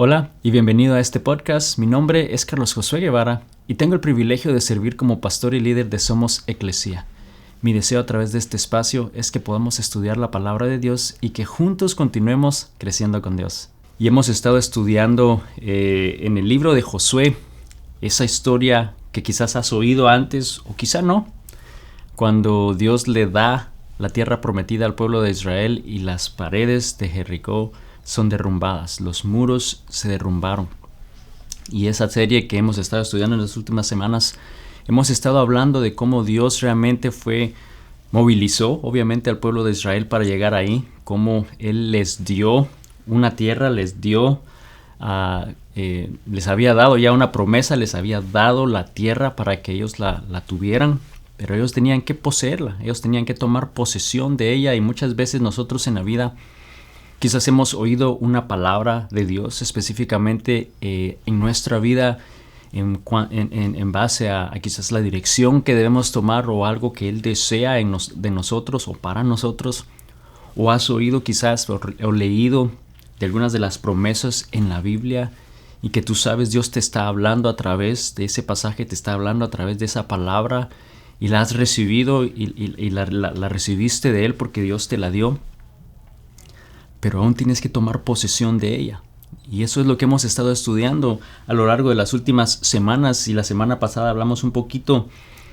Hola y bienvenido a este podcast. Mi nombre es Carlos Josué Guevara y tengo el privilegio de servir como pastor y líder de Somos Eclesia. Mi deseo a través de este espacio es que podamos estudiar la palabra de Dios y que juntos continuemos creciendo con Dios. Y hemos estado estudiando en el libro de Josué esa historia que quizás has oído antes o quizá no, cuando Dios le da la tierra prometida al pueblo de Israel y las paredes de Jericó son derrumbadas, los muros se derrumbaron. Y esa serie que hemos estado estudiando en las últimas semanas, hemos estado hablando de cómo Dios realmente movilizó obviamente al pueblo de Israel para llegar ahí, cómo Él les dio una tierra, les había dado ya una promesa, les había dado la tierra para que ellos la tuvieran, pero ellos tenían que poseerla, ellos tenían que tomar posesión de ella. Y muchas veces nosotros en la vida quizás hemos oído una palabra de Dios específicamente en nuestra vida en base a quizás la dirección que debemos tomar o algo que Él desea de nosotros o para nosotros. O has oído quizás o leído de algunas de las promesas en la Biblia y que tú sabes Dios te está hablando a través de ese pasaje, te está hablando a través de esa palabra y la has recibido y la recibiste de Él porque Dios te la dio. Pero aún tienes que tomar posesión de ella. Y eso es lo que hemos estado estudiando a lo largo de las últimas semanas. Y la semana pasada hablamos un poquito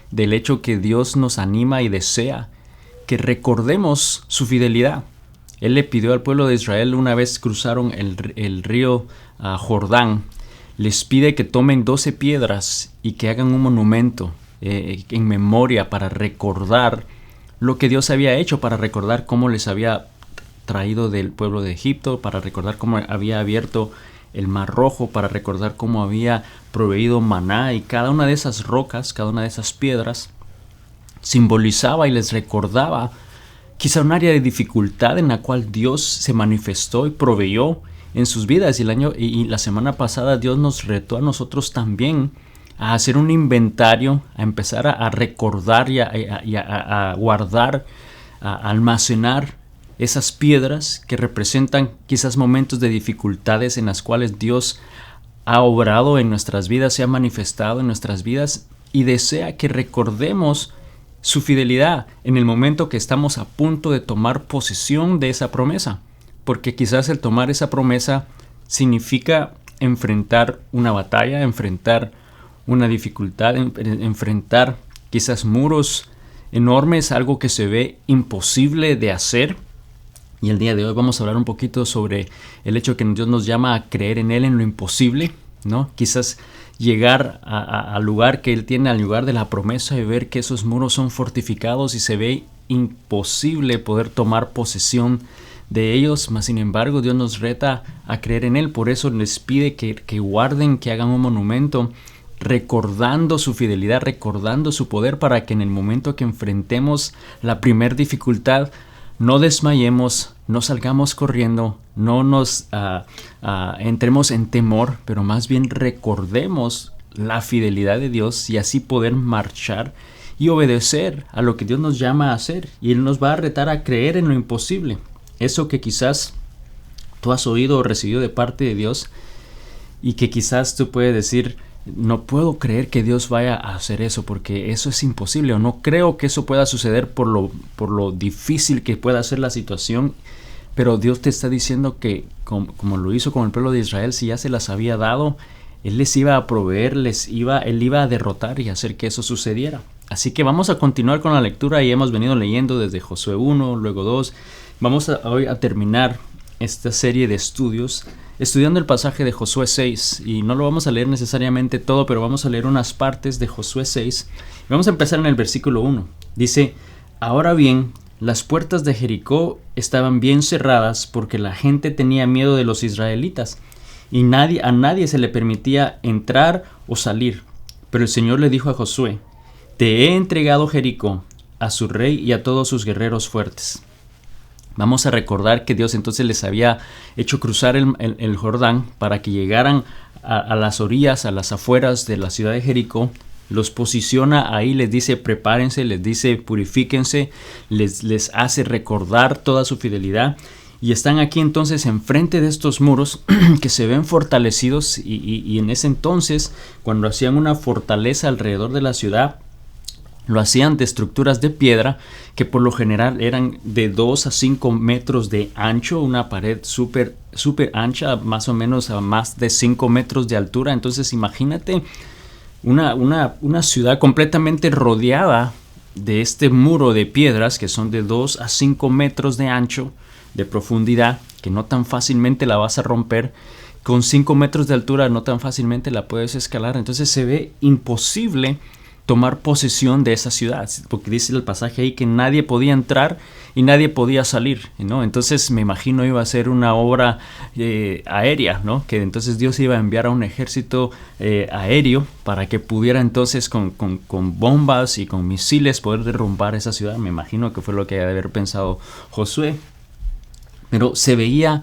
del hecho que Dios nos anima y desea que recordemos su fidelidad. Él le pidió al pueblo de Israel, una vez cruzaron el río Jordán, les pide que tomen 12 piedras y que hagan un monumento en memoria para recordar lo que Dios había hecho, para recordar cómo les había traído del pueblo de Egipto, para recordar cómo había abierto el Mar Rojo, para recordar cómo había proveído maná. Y cada una de esas rocas, cada una de esas piedras simbolizaba y les recordaba quizá un área de dificultad en la cual Dios se manifestó y proveyó en sus vidas. Y la semana pasada Dios nos retó a nosotros también a hacer un inventario, a empezar a recordar y a guardar, a almacenar esas piedras que representan quizás momentos de dificultades en las cuales Dios ha obrado en nuestras vidas, se ha manifestado en nuestras vidas y desea que recordemos su fidelidad en el momento que estamos a punto de tomar posesión de esa promesa. Porque quizás el tomar esa promesa significa enfrentar una batalla, enfrentar una dificultad, enfrentar quizás muros enormes, algo que se ve imposible de hacer. Y el día de hoy vamos a hablar un poquito sobre el hecho que Dios nos llama a creer en Él en lo imposible, ¿no? Quizás llegar al lugar que Él tiene, al lugar de la promesa, y ver que esos muros son fortificados y se ve imposible poder tomar posesión de ellos. Mas sin embargo Dios nos reta a creer en Él. Por eso les pide que guarden, que hagan un monumento recordando su fidelidad, recordando su poder, para que en el momento que enfrentemos la primer dificultad no desmayemos, no salgamos corriendo, no nos entremos en temor, pero más bien recordemos la fidelidad de Dios y así poder marchar y obedecer a lo que Dios nos llama a hacer. Y Él nos va a retar a creer en lo imposible. Eso que quizás tú has oído o recibido de parte de Dios y que quizás tú puedes decir: no puedo creer que Dios vaya a hacer eso porque eso es imposible, o no creo que eso pueda suceder por lo difícil que pueda ser la situación. Pero Dios te está diciendo que como lo hizo con el pueblo de Israel, si ya se las había dado, Él les iba a proveer, Él iba a derrotar y hacer que eso sucediera. Así que vamos a continuar con la lectura y hemos venido leyendo desde Josué 1, luego 2. Vamos hoy a terminar esta serie de estudios estudiando el pasaje de Josué 6, y no lo vamos a leer necesariamente todo, pero vamos a leer unas partes de Josué 6. Vamos a empezar en el versículo 1. Dice: ahora bien, las puertas de Jericó estaban bien cerradas porque la gente tenía miedo de los israelitas, y a nadie se le permitía entrar o salir. Pero el Señor le dijo a Josué: te he entregado Jericó, a su rey y a todos sus guerreros fuertes. Vamos a recordar que Dios entonces les había hecho cruzar el Jordán para que llegaran a las orillas, a las afueras de la ciudad de Jericó. Los posiciona ahí, les dice prepárense, les dice purifíquense, les hace recordar toda su fidelidad. Y están aquí entonces enfrente de estos muros que se ven fortalecidos y en ese entonces, cuando hacían una fortaleza alrededor de la ciudad, lo hacían de estructuras de piedra que por lo general eran de 2 a 5 metros de ancho, una pared súper ancha, más o menos a más de 5 metros de altura. Entonces imagínate una ciudad completamente rodeada de este muro de piedras que son de 2 a 5 metros de ancho, de profundidad, que no tan fácilmente la vas a romper. Con 5 metros de altura no tan fácilmente la puedes escalar. Entonces se ve imposible tomar posesión de esa ciudad, porque dice el pasaje ahí que nadie podía entrar y nadie podía salir, ¿no? Entonces me imagino iba a ser una obra aérea, ¿no? Que entonces Dios iba a enviar a un ejército aéreo para que pudiera entonces con bombas y con misiles poder derrumbar esa ciudad. Me imagino que fue lo que debe haber pensado Josué, pero se veía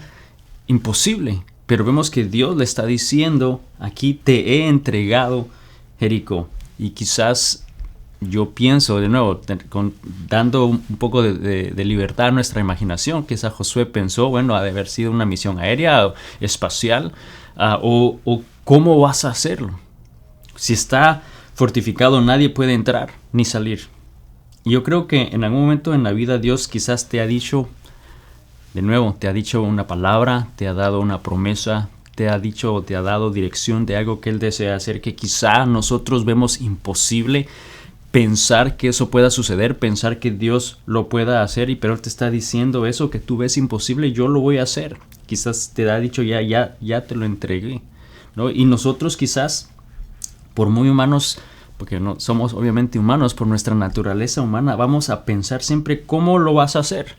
imposible. Pero vemos que Dios le está diciendo: aquí te he entregado Jericó. Y quizás yo pienso, de nuevo, dando un poco de libertad a nuestra imaginación, quizás Josué pensó, bueno, ha de haber sido una misión aérea o espacial, o ¿cómo vas a hacerlo? Si está fortificado, nadie puede entrar ni salir. Y yo creo que en algún momento en la vida Dios quizás te ha dicho, de nuevo, te ha dicho una palabra, te ha dado una promesa, te ha dicho o te ha dado dirección de algo que Él desea hacer, que quizá nosotros vemos imposible pensar que eso pueda suceder, pensar que Dios lo pueda hacer, pero Él te está diciendo eso que tú ves imposible, yo lo voy a hacer. Quizás te ha dicho ya te lo entregué, ¿no? Y nosotros quizás, por muy humanos, porque no somos obviamente humanos, por nuestra naturaleza humana, vamos a pensar siempre cómo lo vas a hacer.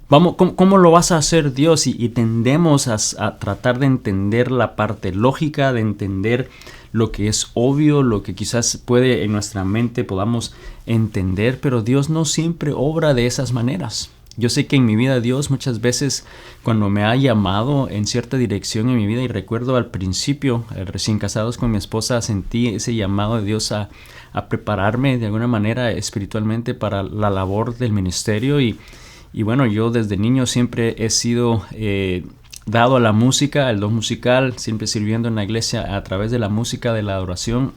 ¿Cómo lo vas a hacer, Dios? Y tendemos a tratar de entender la parte lógica, de entender lo que es obvio, lo que quizás puede en nuestra mente podamos entender, pero Dios no siempre obra de esas maneras. Yo sé que en mi vida Dios muchas veces, cuando me ha llamado en cierta dirección en mi vida, y recuerdo al principio, recién casados con mi esposa, sentí ese llamado de Dios a prepararme de alguna manera espiritualmente para la labor del ministerio. Y bueno, yo desde niño siempre he sido dado a la música, al don musical, siempre sirviendo en la iglesia a través de la música, de la adoración.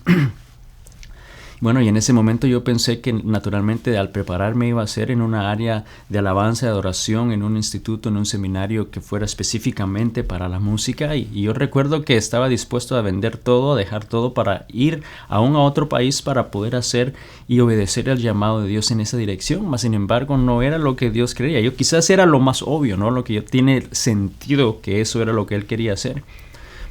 Bueno, y en ese momento yo pensé que naturalmente al prepararme iba a ser en una área de alabanza y adoración, en un instituto, en un seminario que fuera específicamente para la música. Y yo recuerdo que estaba dispuesto a vender todo, a dejar todo para ir aún a otro país para poder hacer y obedecer el llamado de Dios en esa dirección. Mas sin embargo no era lo que Dios quería. Yo quizás era lo más obvio, ¿no? Lo que yo tiene sentido que eso era lo que Él quería hacer.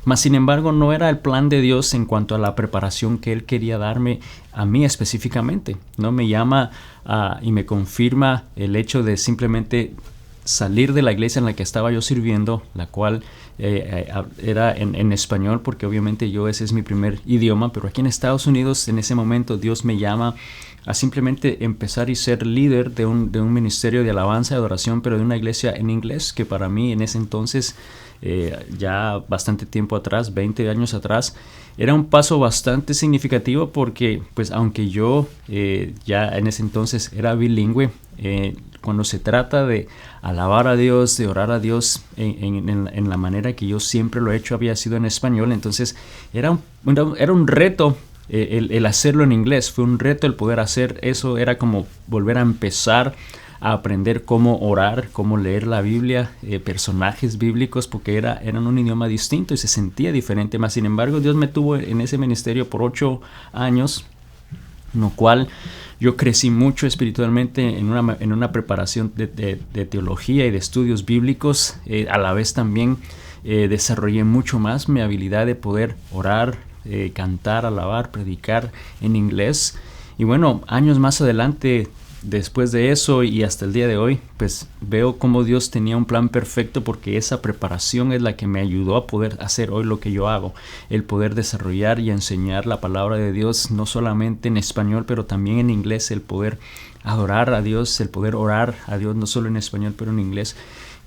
Mas sin embargo no era el plan de Dios en cuanto a la preparación que Él quería darme a mí específicamente. No me llama y me confirma el hecho de simplemente salir de la iglesia en la que estaba yo sirviendo, la cual era en español, porque obviamente ese es mi primer idioma, pero aquí en Estados Unidos en ese momento Dios me llama a simplemente empezar y ser líder de un ministerio de alabanza y adoración, pero de una iglesia en inglés, que para mí en ese entonces, ya bastante tiempo atrás, 20 años atrás, era un paso bastante significativo, porque pues aunque yo ya en ese entonces era bilingüe, cuando se trata de alabar a Dios, de orar a Dios en la manera que yo siempre lo he hecho, había sido en español. Entonces era un reto el hacerlo en inglés. Fue un reto el poder hacer eso. Era como volver a empezar a aprender cómo orar, cómo leer la Biblia, personajes bíblicos, porque eran un idioma distinto y se sentía diferente. Más sin embargo, Dios me tuvo en ese ministerio por 8 años, en lo cual yo crecí mucho espiritualmente en una preparación de teología y de estudios bíblicos. A la vez también desarrollé mucho más mi habilidad de poder orar, cantar, alabar, predicar en inglés. Y bueno, años más adelante, después de eso y hasta el día de hoy, pues veo cómo Dios tenía un plan perfecto, porque esa preparación es la que me ayudó a poder hacer hoy lo que yo hago, el poder desarrollar y enseñar la palabra de Dios, no solamente en español, pero también en inglés, el poder adorar a Dios, el poder orar a Dios, no solo en español, pero en inglés.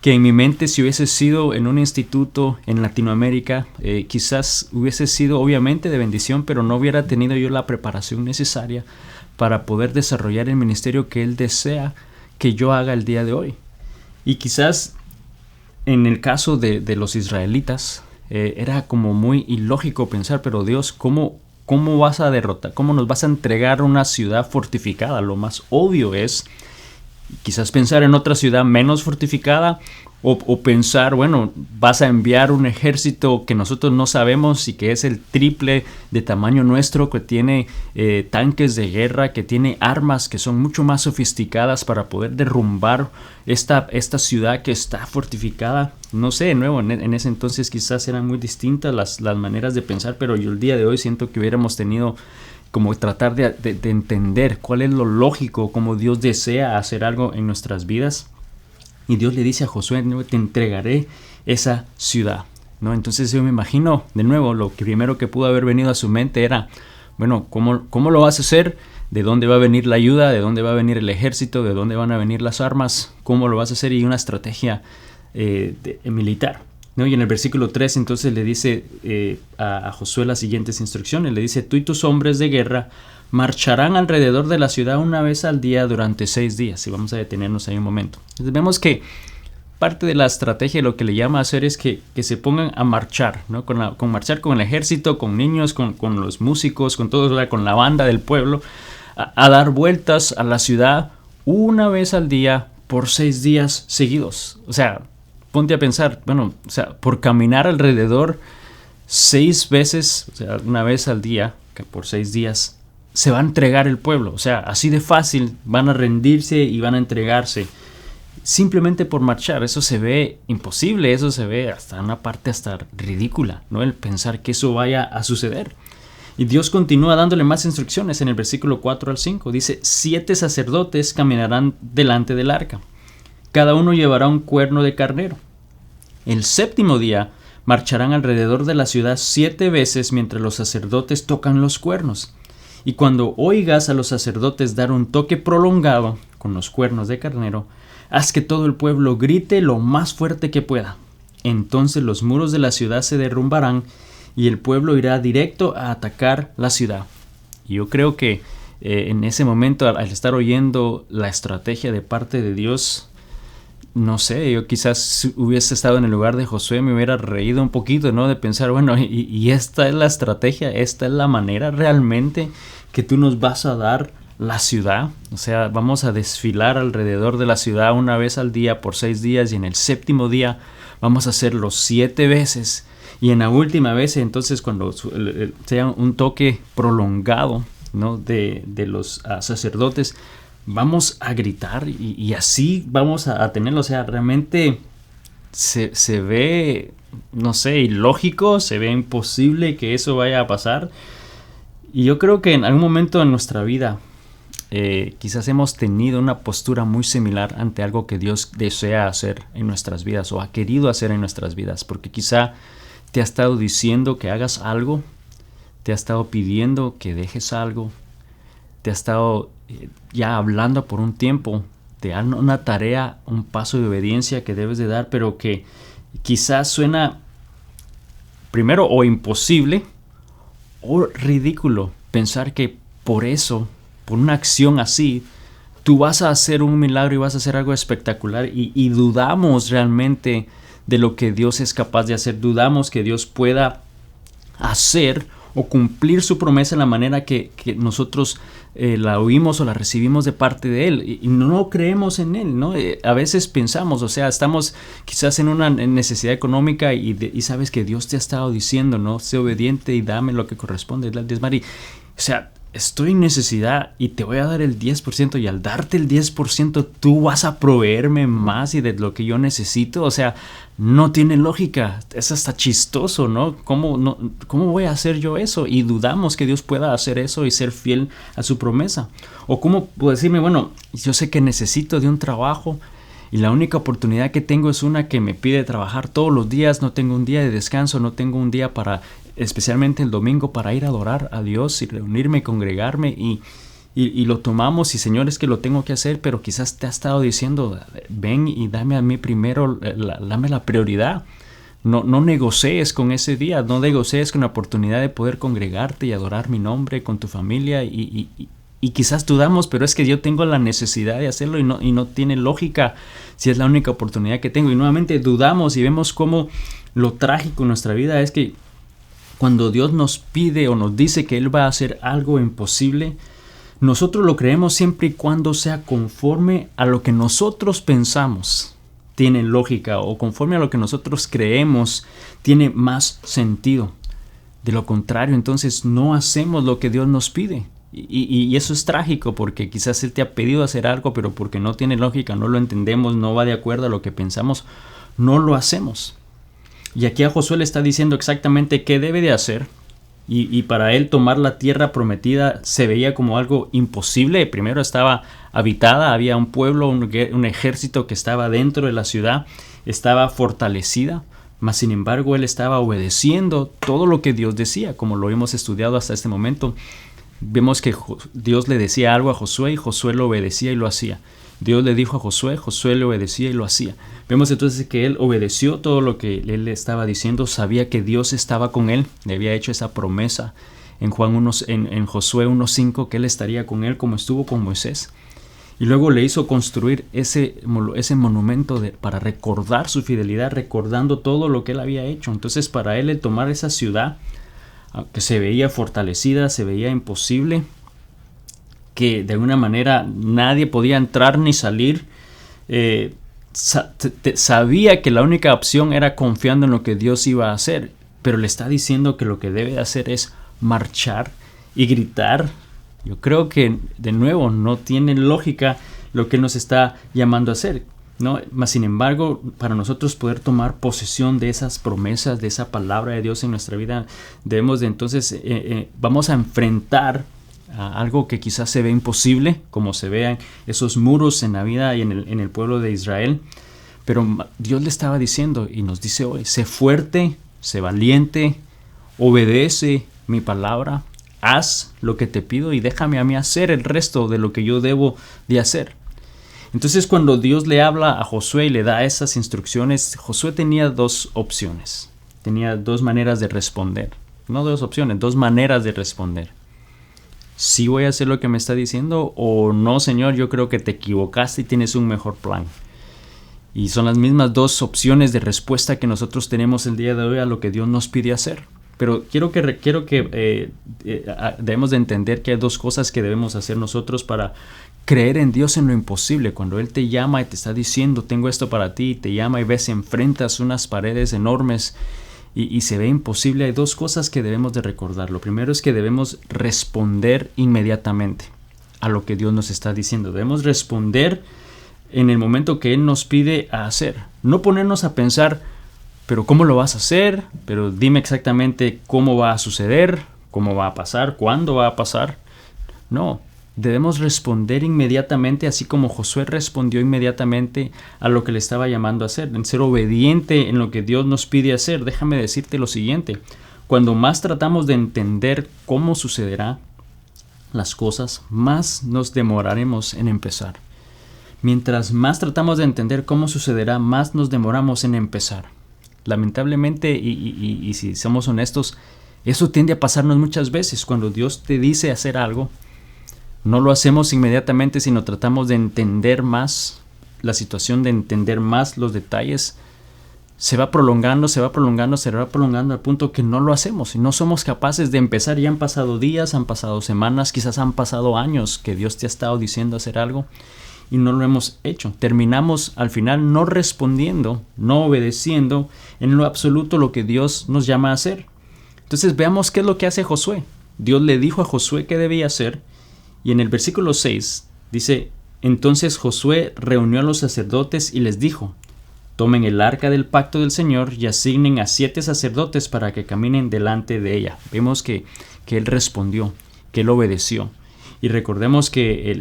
Que en mi mente, si hubiese sido en un instituto en Latinoamérica, quizás hubiese sido obviamente de bendición, pero no hubiera tenido yo la preparación necesaria para poder desarrollar el ministerio que Él desea que yo haga el día de hoy. Y quizás en el caso de los israelitas, era como muy ilógico pensar, pero Dios, ¿cómo vas a derrotar? ¿Cómo nos vas a entregar una ciudad fortificada? Lo más obvio es quizás pensar en otra ciudad menos fortificada o pensar, bueno, vas a enviar un ejército que nosotros no sabemos y que es el triple de tamaño nuestro, que tiene tanques de guerra, que tiene armas que son mucho más sofisticadas para poder derrumbar esta ciudad que está fortificada. No sé, de nuevo, en ese entonces quizás eran muy distintas las maneras de pensar, pero yo el día de hoy siento que hubiéramos tenido como tratar de entender cuál es lo lógico, cómo Dios desea hacer algo en nuestras vidas. Y Dios le dice a Josué, te entregaré esa ciudad, ¿no? Entonces yo me imagino, de nuevo, lo que primero que pudo haber venido a su mente era, bueno, ¿cómo lo vas a hacer? ¿De dónde va a venir la ayuda? ¿De dónde va a venir el ejército? ¿De dónde van a venir las armas? ¿Cómo lo vas a hacer? Y una estrategia militar, ¿no? Y en el versículo 3 entonces le dice a Josué las siguientes instrucciones. Le dice, tú y tus hombres de guerra marcharán alrededor de la ciudad una vez al día durante 6 días. Y vamos a detenernos ahí un momento. Entonces vemos que parte de la estrategia, lo que le llama a hacer es que se pongan a marchar, ¿no? Con marchar con el ejército, con niños, con los músicos, con todo, con la banda del pueblo, a dar vueltas a la ciudad una vez al día por 6 días seguidos. O sea, ponte a pensar, bueno, o sea, por caminar alrededor 6 veces, o sea, una vez al día, que por 6 días, se va a entregar el pueblo. O sea, así de fácil van a rendirse y van a entregarse. Simplemente por marchar. Eso se ve imposible, eso se ve hasta una parte hasta ridícula, ¿no? El pensar que eso vaya a suceder. Y Dios continúa dándole más instrucciones en el versículo 4 al 5. Dice, 7 sacerdotes caminarán delante del arca. Cada uno llevará un cuerno de carnero. El 7º día marcharán alrededor de la ciudad 7 veces mientras los sacerdotes tocan los cuernos. Y cuando oigas a los sacerdotes dar un toque prolongado con los cuernos de carnero, haz que todo el pueblo grite lo más fuerte que pueda. Entonces los muros de la ciudad se derrumbarán y el pueblo irá directo a atacar la ciudad. Y yo creo que en ese momento, al estar oyendo la estrategia de parte de Dios, no sé, yo quizás si hubiese estado en el lugar de Josué me hubiera reído un poquito, ¿no? De pensar, bueno, y esta es la estrategia, esta es la manera realmente que tú nos vas a dar la ciudad. O sea, vamos a desfilar alrededor de la ciudad una vez al día por 6 días y en el 7º día vamos a hacerlo 7 veces. Y en la última vez, entonces, cuando sea un toque prolongado, ¿no? de los sacerdotes, vamos a gritar y así vamos a tenerlo. O sea, realmente se ve, no sé, ilógico, se ve imposible que eso vaya a pasar. Y yo creo que en algún momento en nuestra vida quizás hemos tenido una postura muy similar ante algo que Dios desea hacer en nuestras vidas o ha querido hacer en nuestras vidas, porque quizá te ha estado diciendo que hagas algo, te ha estado pidiendo que dejes algo, te ha estado ya hablando por un tiempo de una tarea, un paso de obediencia que debes de dar, pero que quizás suena primero o imposible o ridículo pensar que por eso, por una acción así, tú vas a hacer un milagro y vas a hacer algo espectacular y dudamos realmente de lo que Dios es capaz de hacer. Dudamos que Dios pueda hacer o cumplir su promesa en la manera que nosotros la oímos o la recibimos de parte de Él y no creemos en Él, ¿no? A veces pensamos, o sea, estamos quizás en una necesidad económica y sabes que Dios te ha estado diciendo, ¿no? Sé obediente y dame lo que corresponde, diezmar. O sea, estoy en necesidad y te voy a dar el 10% y al darte el 10% tú vas a proveerme más y de lo que yo necesito. O sea, no tiene lógica, es hasta chistoso, ¿no? ¿Cómo voy a hacer yo eso? Y dudamos que Dios pueda hacer eso y ser fiel a su promesa. O cómo puedo decirme, bueno, yo sé que necesito de un trabajo y la única oportunidad que tengo es una que me pide trabajar todos los días, no tengo un día de descanso, no tengo un día para, especialmente el domingo, para ir a adorar a Dios y reunirme y congregarme y lo tomamos y Señor, es que lo tengo que hacer, pero quizás te ha estado diciendo, ven y dame a mí primero, dame la prioridad. No negocies con ese día, no negocies con la oportunidad de poder congregarte y adorar mi nombre con tu familia y Y quizás dudamos, pero es que yo tengo la necesidad de hacerlo y no tiene lógica si es la única oportunidad que tengo. Y nuevamente dudamos y vemos cómo lo trágico en nuestra vida es que cuando Dios nos pide o nos dice que Él va a hacer algo imposible, nosotros lo creemos siempre y cuando sea conforme a lo que nosotros pensamos tiene lógica, o conforme a lo que nosotros creemos tiene más sentido. De lo contrario, entonces no hacemos lo que Dios nos pide. Y eso es trágico, porque quizás Él te ha pedido hacer algo, pero porque no tiene lógica, no lo entendemos, no va de acuerdo a lo que pensamos, no lo hacemos. Y aquí a Josué le está diciendo exactamente qué debe de hacer. Y para él tomar la tierra prometida se veía como algo imposible. Primero estaba habitada, había un pueblo, un ejército que estaba dentro de la ciudad, estaba fortalecida, mas sin embargo él estaba obedeciendo todo lo que Dios decía, como lo hemos estudiado hasta este momento. Vemos que Dios le decía algo a Josué y Josué lo obedecía y lo hacía. Dios le dijo a Josué, Josué le obedecía y lo hacía. Vemos entonces que él obedeció todo lo que él le estaba diciendo, sabía que Dios estaba con él, le había hecho esa promesa en Josué 1:5 que él estaría con él como estuvo con Moisés. Y luego le hizo construir ese monumento para recordar su fidelidad, recordando todo lo que él había hecho. Entonces para él el tomar esa ciudad, que se veía fortalecida, se veía imposible, que de alguna manera nadie podía entrar ni salir, sabía que la única opción era confiando en lo que Dios iba a hacer, pero le está diciendo que lo que debe hacer es marchar y gritar. Yo creo que de nuevo no tiene lógica lo que nos está llamando a hacer, ¿no? Mas sin embargo, para nosotros poder tomar posesión de esas promesas, de esa palabra de Dios en nuestra vida, debemos de entonces vamos a enfrentar a algo que quizás se ve imposible, como se vean esos muros en la vida y en el pueblo de Israel. Pero Dios le estaba diciendo y nos dice hoy: sé fuerte, sé valiente, obedece mi palabra, haz lo que te pido y déjame a mí hacer el resto de lo que yo debo de hacer. Entonces cuando Dios le habla a Josué y le da esas instrucciones, Josué tenía dos opciones, tenía dos maneras de responder, no dos opciones, dos maneras de responder. ¿Sí voy a hacer lo que me está diciendo? O no, Señor, yo creo que te equivocaste y tienes un mejor plan. Y son las mismas dos opciones de respuesta que nosotros tenemos el día de hoy a lo que Dios nos pide hacer. Pero quiero que debemos de entender que hay dos cosas que debemos hacer nosotros para creer en Dios en lo imposible. Cuando Él te llama y te está diciendo, tengo esto para ti, y te llama y ves, enfrentas unas paredes enormes y se ve imposible, hay dos cosas que debemos de recordar. Lo primero es que debemos responder inmediatamente a lo que Dios nos está diciendo. Debemos responder en el momento que Él nos pide a hacer. No ponernos a pensar, pero ¿cómo lo vas a hacer? Pero dime exactamente cómo va a suceder, cómo va a pasar, cuándo va a pasar. No, debemos responder inmediatamente, así como Josué respondió inmediatamente a lo que le estaba llamando a hacer, en ser obediente en lo que Dios nos pide hacer. Déjame decirte lo siguiente: cuando más tratamos de entender cómo sucederá las cosas, más nos demoraremos en empezar. Mientras más tratamos de entender cómo sucederá, más nos demoramos en empezar. Lamentablemente, y si somos honestos, eso tiende a pasarnos muchas veces. Cuando Dios te dice hacer algo, no lo hacemos inmediatamente, sino tratamos de entender más la situación, de entender más los detalles. Se va prolongando al punto que no lo hacemos y no somos capaces de empezar. Ya han pasado días, han pasado semanas, quizás han pasado años que Dios te ha estado diciendo hacer algo y no lo hemos hecho. Terminamos al final no respondiendo, no obedeciendo en lo absoluto lo que Dios nos llama a hacer. Entonces veamos qué es lo que hace Josué. Dios le dijo a Josué qué debía hacer. Y en el versículo 6 dice: entonces Josué reunió a los sacerdotes y les dijo: tomen el arca del pacto del Señor y asignen a 7 sacerdotes para que caminen delante de ella. Vemos que él respondió, que él obedeció. Y recordemos que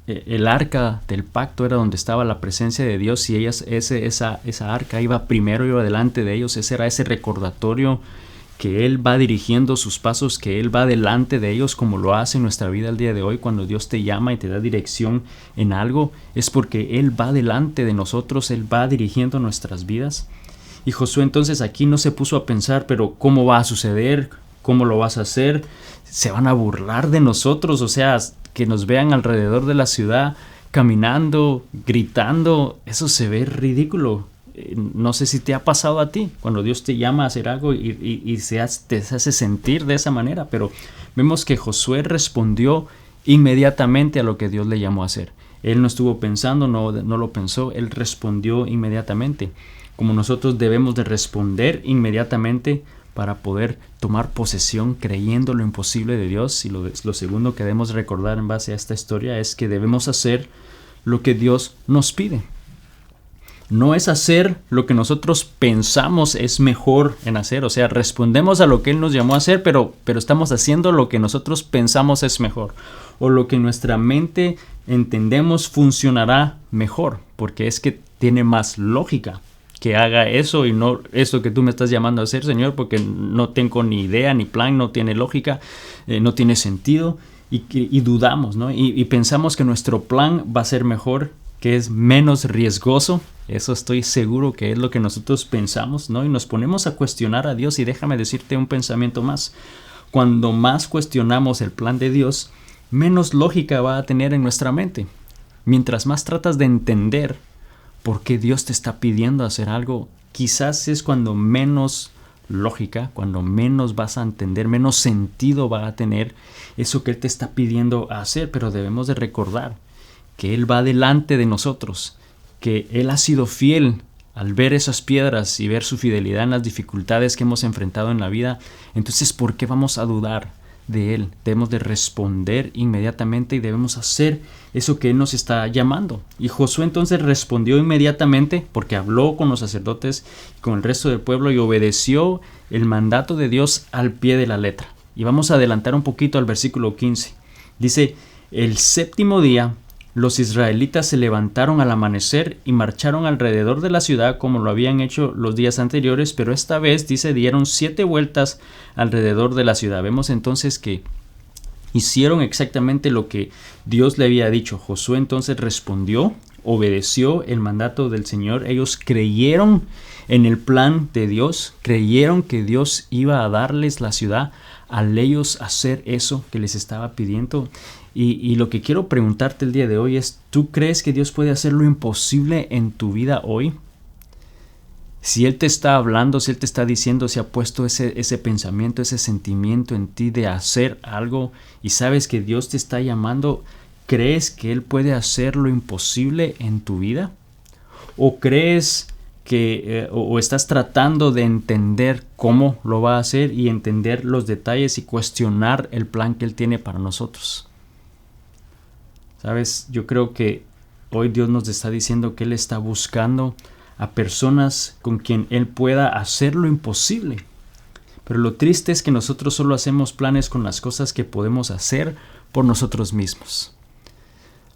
el arca del pacto era donde estaba la presencia de Dios, y esa arca iba primero, iba delante de ellos. Ese era ese recordatorio que Él va dirigiendo sus pasos, que Él va delante de ellos, como lo hace en nuestra vida el día de hoy. Cuando Dios te llama y te da dirección en algo, es porque Él va delante de nosotros, Él va dirigiendo nuestras vidas. Y Josué entonces aquí no se puso a pensar, pero ¿cómo va a suceder? ¿Cómo lo vas a hacer? Se van a burlar de nosotros, o sea, que nos vean alrededor de la ciudad caminando, gritando, eso se ve ridículo. No sé si te ha pasado a ti, cuando Dios te llama a hacer algo y te hace sentir de esa manera, pero vemos que Josué respondió inmediatamente a lo que Dios le llamó a hacer. Él no estuvo pensando, no lo pensó, él respondió inmediatamente. Como nosotros debemos de responder inmediatamente para poder tomar posesión creyendo lo imposible de Dios. Y lo segundo que debemos recordar en base a esta historia es que debemos hacer lo que Dios nos pide. No es hacer lo que nosotros pensamos es mejor en hacer. O sea, respondemos a lo que Él nos llamó a hacer, pero estamos haciendo lo que nosotros pensamos es mejor. O lo que nuestra mente entendemos funcionará mejor, porque es que tiene más lógica que haga eso y no eso que tú me estás llamando a hacer, Señor, porque no tengo ni idea, ni plan, no tiene lógica, no tiene sentido y dudamos, ¿no? Y pensamos que nuestro plan va a ser mejor, que es menos riesgoso. Eso estoy seguro que es lo que nosotros pensamos, ¿no? Y nos ponemos a cuestionar a Dios. Y déjame decirte un pensamiento más. Cuando más cuestionamos el plan de Dios, menos lógica va a tener en nuestra mente. Mientras más tratas de entender por qué Dios te está pidiendo hacer algo, quizás es cuando menos lógica, cuando menos vas a entender, menos sentido va a tener eso que Él te está pidiendo hacer. Pero debemos de recordar que Él va delante de nosotros, que Él ha sido fiel al ver esas piedras y ver su fidelidad en las dificultades que hemos enfrentado en la vida. Entonces, ¿por qué vamos a dudar de Él? Debemos de responder inmediatamente y debemos hacer eso que Él nos está llamando. Y Josué entonces respondió inmediatamente porque habló con los sacerdotes y con el resto del pueblo y obedeció el mandato de Dios al pie de la letra. Y vamos a adelantar un poquito al versículo 15. Dice, el séptimo día los israelitas se levantaron al amanecer y marcharon alrededor de la ciudad como lo habían hecho los días anteriores, pero esta vez, dice, dieron 7 vueltas alrededor de la ciudad. Vemos entonces que hicieron exactamente lo que Dios le había dicho. Josué entonces respondió, obedeció el mandato del Señor. Ellos creyeron en el plan de Dios, creyeron que Dios iba a darles la ciudad al ellos hacer eso que les estaba pidiendo. Y lo que quiero preguntarte el día de hoy es, ¿tú crees que Dios puede hacer lo imposible en tu vida hoy? Si Él te está hablando, si Él te está diciendo, si ha puesto ese pensamiento, ese sentimiento en ti de hacer algo y sabes que Dios te está llamando, ¿crees que Él puede hacer lo imposible en tu vida? ¿O crees que o estás tratando de entender cómo lo va a hacer y entender los detalles y cuestionar el plan que Él tiene para nosotros? ¿Sabes? Yo creo que hoy Dios nos está diciendo que Él está buscando a personas con quien Él pueda hacer lo imposible. Pero lo triste es que nosotros solo hacemos planes con las cosas que podemos hacer por nosotros mismos.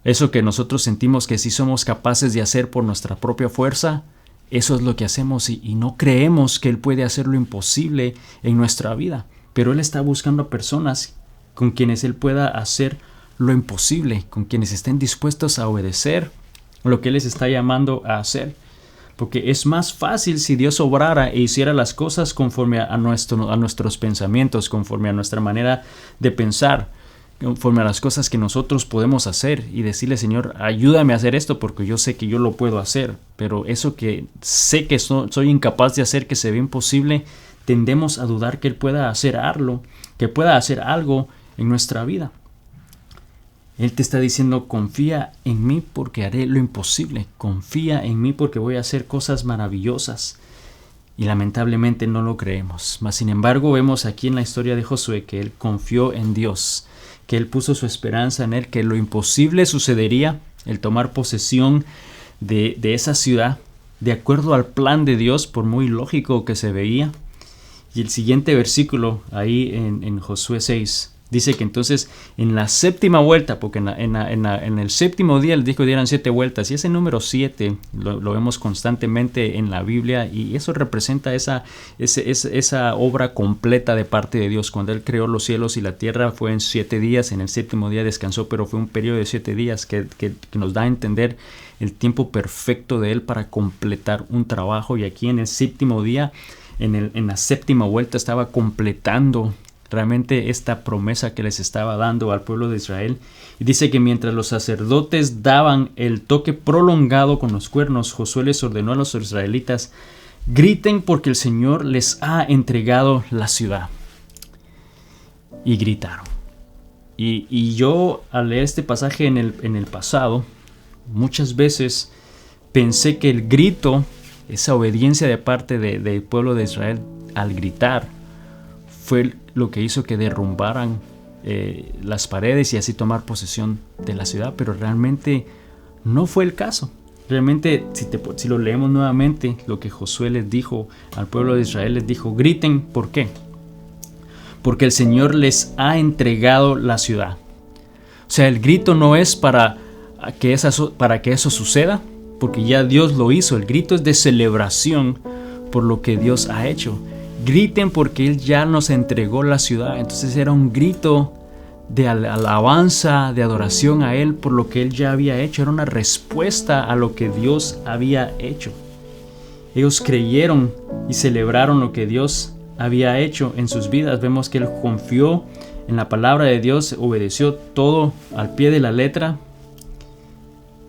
Eso que nosotros sentimos que sí somos capaces de hacer por nuestra propia fuerza, eso es lo que hacemos y no creemos que Él puede hacer lo imposible en nuestra vida. Pero Él está buscando a personas con quienes Él pueda hacer lo imposible, con quienes estén dispuestos a obedecer lo que Él les está llamando a hacer. Porque es más fácil si Dios obrara e hiciera las cosas conforme a nuestros pensamientos, conforme a nuestra manera de pensar, conforme a las cosas que nosotros podemos hacer y decirle, Señor, ayúdame a hacer esto porque yo sé que yo lo puedo hacer. Pero eso que sé que soy incapaz de hacer, que se ve imposible, tendemos a dudar que Él pueda hacer algo, en nuestra vida. Él te está diciendo, confía en mí porque haré lo imposible. Confía en mí porque voy a hacer cosas maravillosas. Y lamentablemente no lo creemos. Mas sin embargo vemos aquí en la historia de Josué que él confió en Dios, que él puso su esperanza en Él, que lo imposible sucedería, el tomar posesión de esa ciudad, de acuerdo al plan de Dios, por muy lógico que se veía. Y el siguiente versículo ahí en Josué 6 dice que entonces en la séptima vuelta, porque en el séptimo día él dijo que dieran 7 vueltas, y ese número 7 lo vemos constantemente en la Biblia, y eso representa esa obra completa de parte de Dios. Cuando Él creó los cielos y la tierra fue en 7 días, en el séptimo día descansó, pero fue un periodo de 7 días que nos da a entender el tiempo perfecto de Él para completar un trabajo. Y aquí en el séptimo día, en la séptima vuelta, estaba completando realmente esta promesa que les estaba dando al pueblo de Israel. Y dice que mientras los sacerdotes daban el toque prolongado con los cuernos, Josué les ordenó a los israelitas: griten porque el Señor les ha entregado la ciudad. Y gritaron. Y yo al leer este pasaje en el pasado, muchas veces pensé que el grito, esa obediencia de parte del pueblo de Israel al gritar, fue lo que hizo que derrumbaran las paredes y así tomar posesión de la ciudad, pero realmente no fue el caso. Realmente, si lo leemos nuevamente, lo que Josué les dijo al pueblo de Israel, les dijo: griten. ¿Por qué? Porque el Señor les ha entregado la ciudad. O sea, el grito no es para que eso suceda, porque ya Dios lo hizo. El grito es de celebración por lo que Dios ha hecho. Griten porque Él ya nos entregó la ciudad. Entonces era un grito de alabanza, de adoración a Él por lo que Él ya había hecho. Era una respuesta a lo que Dios había hecho. Ellos creyeron y celebraron lo que Dios había hecho en sus vidas. Vemos que Él confió en la palabra de Dios, obedeció todo al pie de la letra.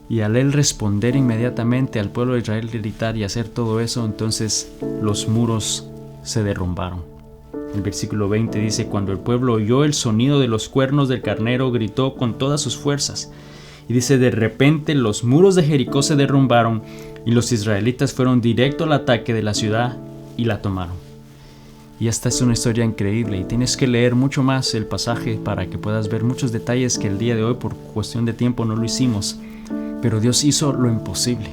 Y al Él responder inmediatamente al pueblo de Israel, gritar y hacer todo eso, entonces los muros se derrumbaron. El versículo 20 dice: cuando el pueblo oyó el sonido de los cuernos del carnero, gritó con todas sus fuerzas. Y dice: de repente los muros de Jericó se derrumbaron y los israelitas fueron directo al ataque de la ciudad y la tomaron. Y esta es una historia increíble y tienes que leer mucho más el pasaje para que puedas ver muchos detalles que el día de hoy por cuestión de tiempo no lo hicimos. Pero Dios hizo lo imposible.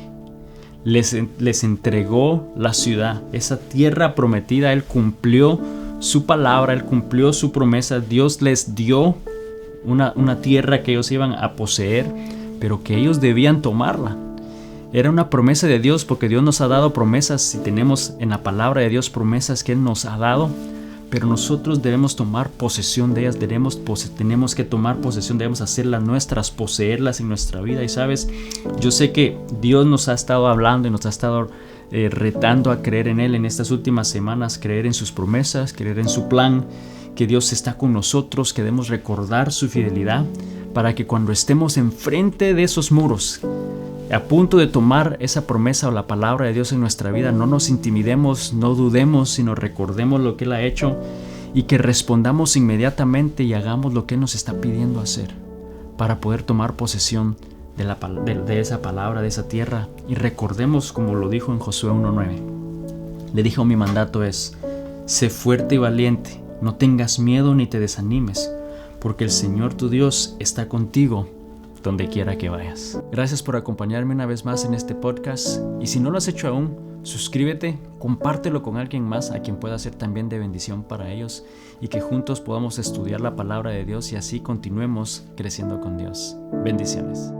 Les entregó la ciudad, esa tierra prometida. Él cumplió su palabra, Él cumplió su promesa. Dios les dio una tierra que ellos iban a poseer, pero que ellos debían tomarla. Era una promesa de Dios, porque Dios nos ha dado promesas. Si tenemos en la palabra de Dios promesas que Él nos ha dado, pero nosotros debemos tomar posesión de ellas. Tenemos que tomar posesión, debemos hacerlas nuestras, poseerlas en nuestra vida. Y sabes, yo sé que Dios nos ha estado hablando y nos ha estado retando a creer en Él en estas últimas semanas, creer en sus promesas, creer en su plan, que Dios está con nosotros, que debemos recordar su fidelidad para que cuando estemos enfrente de esos muros, a punto de tomar esa promesa o la palabra de Dios en nuestra vida, no nos intimidemos, no dudemos, sino recordemos lo que Él ha hecho y que respondamos inmediatamente y hagamos lo que Él nos está pidiendo hacer para poder tomar posesión de esa palabra, de esa tierra. Y recordemos, como lo dijo en Josué 1:9, le dijo: mi mandato es: sé fuerte y valiente, no tengas miedo ni te desanimes, porque el Señor tu Dios está contigo donde quiera que vayas. Gracias por acompañarme una vez más en este podcast, y si no lo has hecho aún, suscríbete, compártelo con alguien más a quien pueda ser también de bendición para ellos, y que juntos podamos estudiar la palabra de Dios y así continuemos creciendo con Dios. Bendiciones.